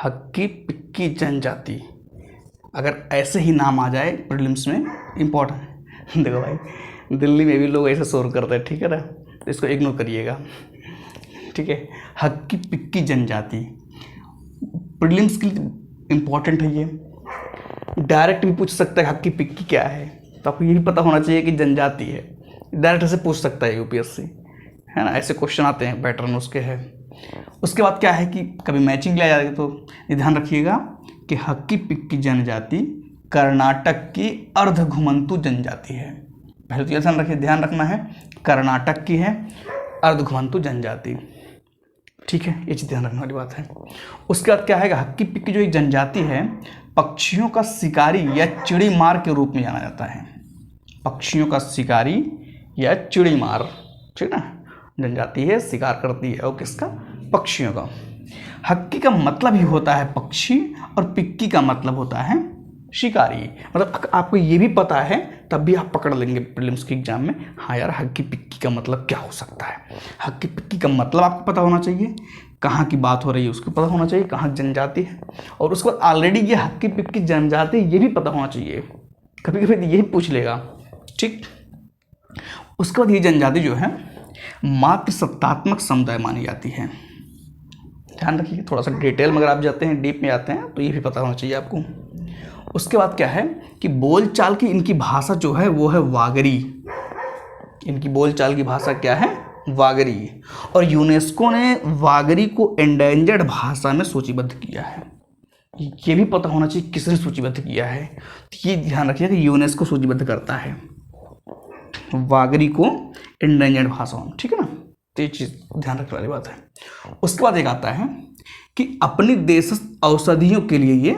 हक्की पिक्की जनजाति, अगर ऐसे ही नाम आ जाए प्रीलिम्स में, इम्पोर्टेंट। देखो भाई, दिल्ली में भी लोग ऐसे शोर करते हैं, ठीक है ना, तो इसको इग्नोर करिएगा, ठीक है। हक्की पिक्की जनजाति प्रीलिम्स के लिए इम्पोर्टेंट है। ये डायरेक्ट भी पूछ सकता है हक्की पिक्की क्या है, तो आपको ये भी पता होना चाहिए कि जनजाति है। डायरेक्ट ऐसे पूछ सकता है यूपीएससी, है ना, ऐसे क्वेश्चन आते हैं, पैटर्न उसके है। उसके बाद क्या है कि कभी मैचिंग लिया जाएगी तो ये ध्यान रखिएगा कि हक्की पिक्की जनजाति कर्नाटक की अर्ध घुमंतु जनजाति है। पहले तो ये ध्यान रखना है, कर्नाटक की है अर्ध घुमंतु जनजाति, ठीक है, ये चीज़ ध्यान रखने वाली बात है। उसके बाद क्या है, हक्की पिक्की जो एक जनजाति है पक्षियों का शिकारी या चिड़ीमार के रूप में जाना जाता है। पक्षियों का शिकारी या चिड़ीमार, ठीक है ना, जनजाति है, शिकार करती है, और किसका, पक्षियों का। हक्की का मतलब ही होता है पक्षी और पिक्की का मतलब होता है शिकारी। मतलब आपको ये भी पता है तब भी आप पकड़ लेंगे प्रीलिम्स के एग्जाम में, हाँ यार हक्की पिक्की का मतलब क्या हो सकता है। हक्की पिक्की का मतलब आपको पता होना चाहिए, कहाँ की बात हो रही है उसको पता होना चाहिए, कहाँ जनजाति है, और उसके बाद ऑलरेडी ये हक्की पिक्की जनजाति ये भी पता होना चाहिए, कभी कभी यही पूछ लेगा, ठीक। उसके बाद ये जनजाति जो है मात्र सत्तात्मक समुदाय मानी जाती है। ध्यान रखिए, थोड़ा सा डिटेल में अगर आप जाते हैं, डीप में आते हैं, तो ये भी पता होना चाहिए आपको। उसके बाद क्या है कि बोलचाल की इनकी भाषा जो है वो है वागरी। इनकी बोलचाल की भाषा क्या है, वागरी, और यूनेस्को ने वागरी को एंडेंजर्ड भाषा में सूचीबद्ध किया है। ये भी पता होना चाहिए किसने सूचीबद्ध किया है, तो ये ध्यान रखिए कि यूनेस्को सूचीबद्ध करता है वागरी को एंडेंजर्ड भाषा में, ठीक है ना, तो ये चीज़ ध्यान रखने वाली बात है। उसके बाद एक आता है कि अपनी देशस्थ औषधियों के लिए ये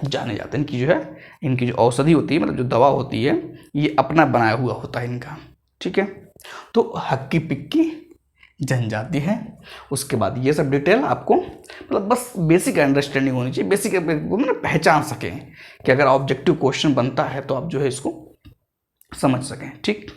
जाने जाते हैं। इनकी जो औषधि होती है, मतलब जो दवा होती है, ये अपना बनाया हुआ होता है इनका, ठीक है। तो हक्की पिक्की जनजाति है। उसके बाद ये सब डिटेल आपको मतलब बस बेसिक अंडरस्टैंडिंग होनी चाहिए, बेसिक मतलब पहचान सकें कि अगर ऑब्जेक्टिव क्वेश्चन बनता है तो आप जो है इसको समझ सकें, ठीक।